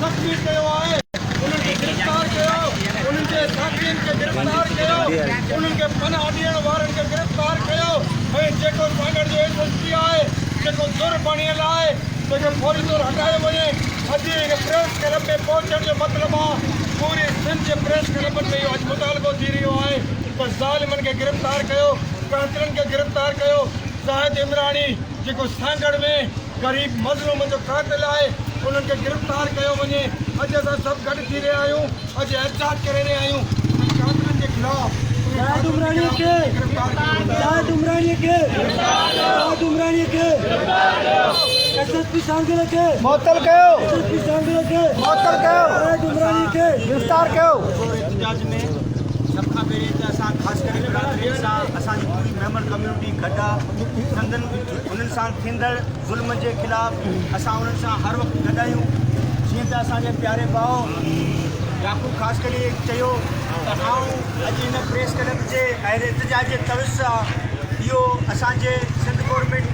जख्मी कयो आहे, उन्हनि खे गिरफ़्तार कयो, उन्हनि जे साथीअनि खे गिरफ़्तार कयो, उन्हनि खे पनाह ॾियण वारनि खे गिरफ़्तार कयो। ऐं जेको सागर जो SSP आहे, जेको ज़ुर बणियल आहे, जेके फौरी तौर हटायो वञे। अॼु प्रेस क्लब में पहुचण जो मतिलबु आहे पूरी सिंध जे प्रेस क्लबनि में इहो अॼु मुतालबो थी रहियो आहे त ज़ालिमनि खे गिरफ़्तार कयो, कातिलनि खे गिरफ़्तार कयो। ज़ाहिद इमरानी जेको सांगड़ में ग़रीब मज़लूम जो कातिल आहे, उन्हनि खे गिरफ़्तार कयो वञे। अॼु असां सभु गॾु थी रहिया आहियूं, अॼु एहतिजाज करे रहिया आहियूं कातिलनि जे ख़िलाफ़। ज़ाहिद इमरानी के ज़ाहिद इमरानी के ज़ाहिद इमरानी के SSP सांगड़ के मुअत्तल कयो, SSP सांगड़ के मुअत्तल कयो, ज़ाहिद इमरानी के गिरफ़्तार कयो। एहतिजाज में सब खां पहिरीं त असां ख़ासि करे बिरादरी सां असांजी पूरी मेंबर कम्यूनिटी गॾु आहे। संदन उन्हनि सां थींदड़ ज़ुल्म जे ख़िलाफ़ असां उन्हनि सां हर वक़्तु गॾु आहियूं। जीअं त असांजे प्यारे भाउ याकूब ख़ासि करे चयो त आऊं अॼु हिन प्रेस क्लब जे एहतिजाज जे तवस सां इहो असांजे सिंध गवर्नमेंट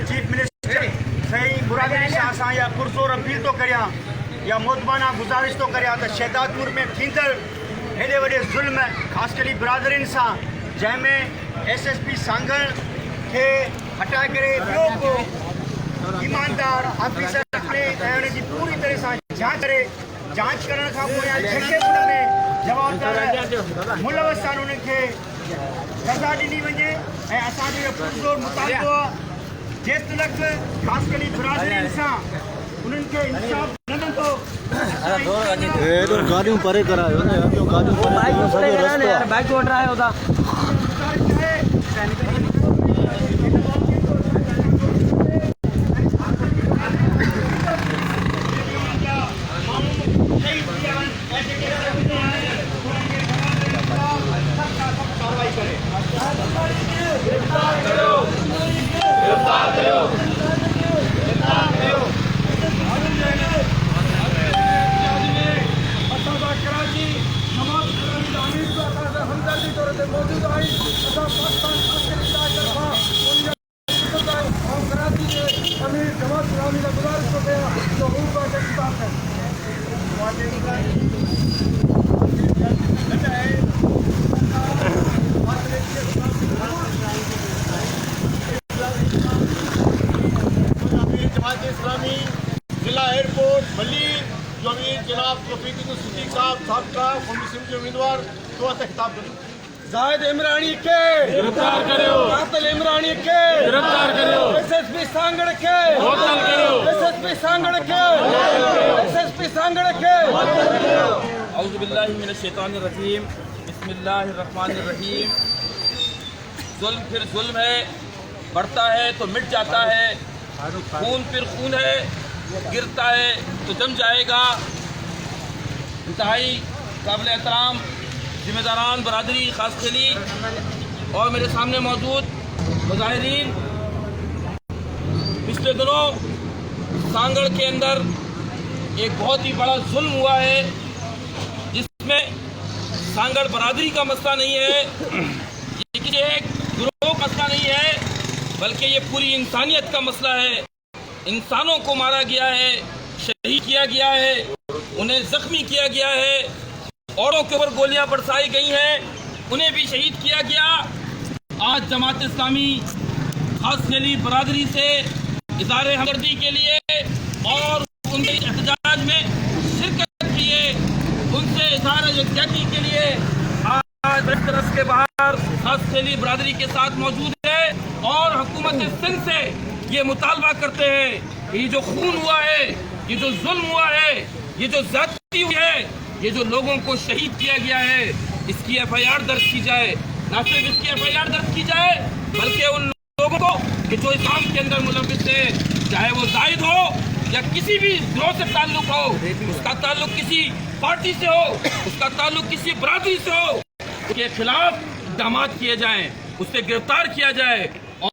चीफ मिनिस्टर साईं बुरादरी सां असां इहा पुरज़ोर अपील थो करियां या मोदबाना गुज़ारिश थो करियां त शहदादपुर में थींदड़ हेॾे वॾे ज़ुल्म ख़ासि करे बिरादरियुनि सां, जंहिंमें SSP सांगड़ खे हटाए करे ॿियो को ईमानदार ऑफिसर खणे ऐं हुनजी पूरी तरह सां जांच करे, जांच करण खां पोइ जेके हुन में जवाबदार मुलवस आहिनि उन्हनि खे सज़ा ॾिनी वञे। ऐं असांजो इहो पुरज़ोर मुतालबो आहे जेसि तक ख़ासि करे बिरादरियुनि सां उन्हनि खे इंसाफ़ न मिलंदो। गाड़ियों परे करायो ना यार, गाड़ियों परे कराने यार, बाइक उठ रहा है होता। मौजूद आई असां पाकिस्तान और कराची के अमीर जमात इस्लामी का गुजारिश को गया तो उनका गिरफ्तार है। जमात इस्लामी जिला एयरपोर्ट मली जो अमीर जनाब तौफीकुद्दीन सिद्दीक साहब साबका मुस्लिम के उम्मीदवार तो खिताब करें। ज़ाहिद इमरानी के गिरफ्तार करो, कातिल इमरानी के गिरफ्तार करो, SSP सांगड़ के मुअत्तल करो, SSP सांगड़ के SSP सांगड़ के औज़ु बिल्लाहि मिनश शैतानिर रजीम, बिस्मिल्लाहिर रहमानिर रहीम। जुल्म फिर जुल्म है, बढ़ता है तो मिट जाता है, खून फिर खून है, गिरता है तो जम जाएगा। इंतहाई काबिल एहतराम जिम्मेदारान बरादरी खास खली और मेरे सामने मौजूद मुजाहिरीन, पिछले दिनों सांगड़ के अंदर एक बहुत ही बड़ा जुल्म हुआ है, जिसमें सांगड़ बरादरी का मसला नहीं है, ये किसी एक गिरोह का मसला नहीं है, बल्कि ये पूरी इंसानियत का मसला है। इंसानों को मारा गया है, शहीद किया गया है, उन्हें जख्मी किया गया है, औरों के ऊपर गोलियां बरसाई गई हैं, उन्हें भी शहीद किया गया। आज जमात इस्लामी खास खली बरादरी से इज़हार हमदर्दी के लिए और उनके एहतजाज में शिरकत किए, उनसे इज़हार यकजहती के लिए आज तरफ के बाहर खास खली बरादरी के साथ मौजूद है और हुकूमत सिंध से ये मुतालबा करते हैं कि ये जो खून हुआ है, ये जो जुल्म हुआ है, ये जो ज़्यादती हुई है, ये जो लोगों को शहीद किया गया है, इसकी FIR दर्ज की जाए। न सिर्फ इसकी FIR दर्ज की जाए, बल्कि उन लोगों को कि जो इस काम के अंदर मुलविस है, चाहे वो जाहिद हो या किसी भी गिरोह से ताल्लुक हो, उसका ताल्लुक किसी पार्टी से हो, उसका ताल्लुक किसी बरादरी से हो, उसके खिलाफ इक़दाम किए जाएं, उससे गिरफ्तार किया जाए।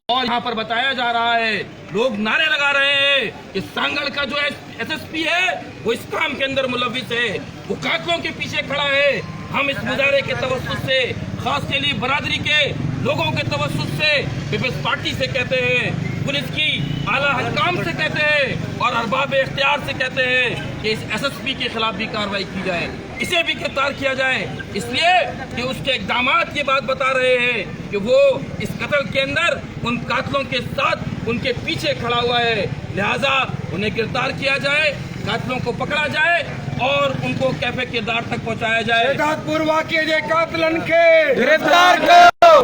और यहाँ पर बताया जा रहा है, लोग नारे लगा रहे हैं कि सांगड़ का जो SSP है वो इस काम के अंदर मुलविस है, वो कातिलों के पीछे खड़ा है। हम इस मुजाहरे के तवस्सुस से, खास खली बरादरी के लोगों के तवस्सुस से, पीपल्स पार्टी से कहते हैं, पुलिस की आला हकाम से कहते हैं और अरबाब इख्तियार से कहते हैं कि इस SSP के खिलाफ भी कार्रवाई की जाए, इसे भी गिरफ्तार किया जाए, इसलिए कि उसके इक़दामात ये बात बता रहे हैं कि वो इस कत्ल के अंदर उन कातिलों के साथ उनके पीछे खड़ा हुआ है। लिहाजा उन्हें गिरफ्तार किया जाए, कातिलों को पकड़ा जाए और उनको कैफे किरदार तक पहुंचाया जाए। शेखावतपुर वाक़े जे कातिलन खे गिरफ्तार कयो,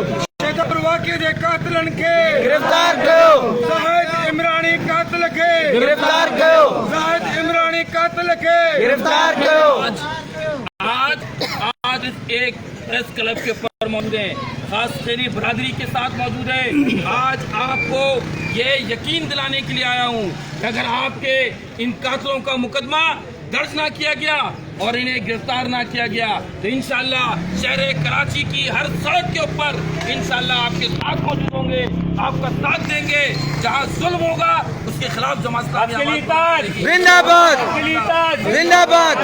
शेखावतपुर वाक़े जे कातिलन खे गिरफ्तार कयो, ज़ाहिद इमरानी कातिल खे गिरफ्तार कयो, ज़ाहिद इमरानी कातिल खे गिरफ्तार कयो। आज एक प्रेस क्लब के ऊपर मौजूद है, खास खैरी बरादरी के साथ मौजूद है। आज आपको ये यकीन दिलाने के लिए आया हूँ कि अगर आपके इन कातिलों का मुकदमा दर्ज ना किया गया और इन्हें गिरफ्तार ना किया गया तो इंशाअल्लाह शहर कराची की हर सड़क के ऊपर इंशाअल्लाह आपके साथ मौजूद होंगे, आपका साथ देंगे। जहाँ जुल्म होगा उसके खिलाफ जमात जिंदाबाद जिंदाबाद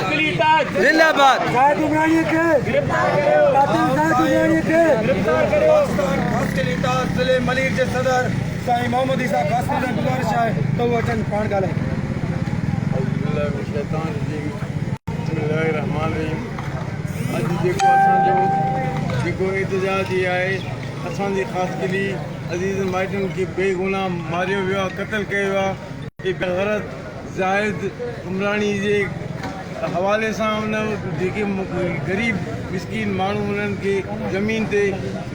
जिंदाबाद। जाहिद उमरानी के कातिल जाहिद उमरानी के पाकिस्तान खास के लिहाज ज़िले मलीर जे सदर साईं मोहम्मद ईसा कासमी सां गुज़ारिश आहे त उहो अचनि पाण ॻाल्हाइनि। अॼु जेको असांजो जेको एहतजाज ई आहे, असांजी ख़ासि दिली अज़ीज़ माइटनि खे बेगुनाह मारियो वियो आहे, क़तल कयो आहे। बेग़रत ज़ाहिद उमरानी जे हवाले सां उन जेके ग़रीब मिसकीन माण्हू उन्हनि खे ज़मीन ते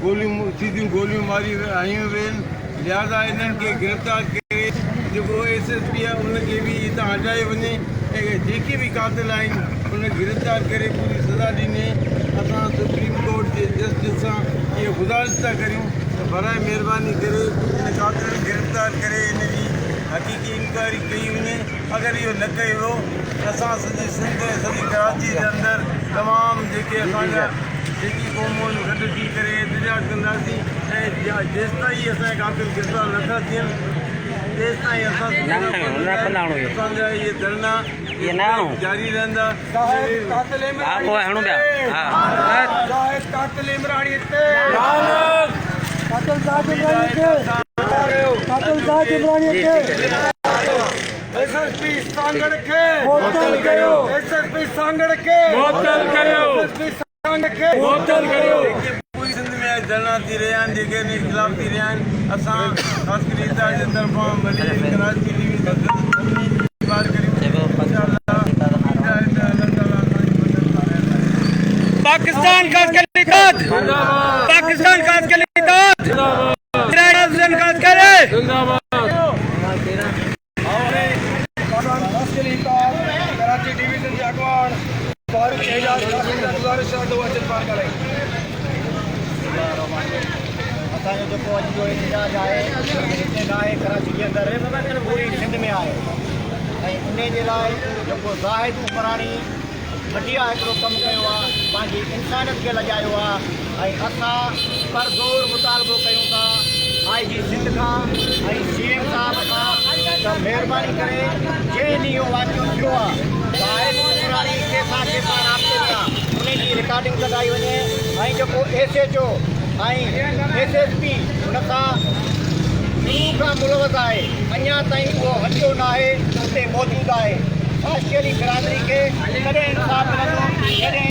गोलियूं सीधियूं गोलियूं मारी हयूं वेयूं। लिहाज़ा इन्हनि खे गिरफ़्तार करे जेको SSP आहे उनखे बि हितां हटाए वञे ऐं जेके बि कातिल आहिनि उन गिरफ़्तार करे पूरी सज़ा ॾिने। असां सुप्रीम कोर्ट जे जस्टिस सां इहो गुज़ारिश था करियूं त बराए महिरबानी करे इन कातिल खे गिरफ़्तार करे इन जी हक़ीक़ी इंक्वायरी कई वञे। अगरि इहो न कयो वियो असां सॼी सिंध ऐं सॼी कराची जे अंदरि तमामु जेके असांजा जेकी क़ौमूं गॾु थी करे एहतजाज कंदासीं ऐं जेसिताईं असांजा कातिल गिरफ़्तार नथा थियनि तेसिताईं असांजा इहे धरना जारी रहंदा। ज़ाहिद कातिल इमरानी ज़ाहिद कातिल इमरानी ते कातिल जाहिद उमरानी के कातिल जाहिद उमरानी के SSP सांगड़ खे मुअत्तल कयो, SSP सांगड़ खे मुअत्तल कयो, SSP सांगड़ खे मुअत्तल कयो। पूरी सिंध में धरना थी रहिया आहिनि जेके इन ख़िलाफ़ थी रहिया आहिनि। असां ख़ासि करे हितां जे तरफ़ां मलीर कराची जी बात करियूं पाकिस्तान खास के लिहाज, पाकिस्तान खास के लिहाज, खास करे कराची डिवीज़न जे अॻवान फारूक एजाज कासिम सां गुज़ारिश आहे त उहो अचनि पाण ॻाल्हाइनि। असांजो जेको अॼु जो एहतजाज आहे हिते न आहे, कराची जे अंदरि पूरी सिंध में आहे ऐं उन जे लाइ जेको ज़ाहिद उमरानी घटिया हिकिड़ो कमु कयो आहे, पंहिंजी इंसानियत खे लॼायो आहे ऐं असां परज़ोर मुतालबो कयूं था IG सिंध खां ऐं CM साहब खां त महिरबानी करे जंहिं ॾींहुं इहो वाक़ियो थियो आहे ज़ाहिद उमरानी के साथ राब्ते में उन जी रिकॉर्डिंग कढाई वञे ऐं जेको SHO ऐं SSP हुन सां शुरू खां मुलवज़ आहे, अञा ताईं उहो हटियो न आहे, उते मौजूदु आहे। ख़ासि बिरादरी खे कॾहिं इंसाफ़ मिलंदो, कॾहिं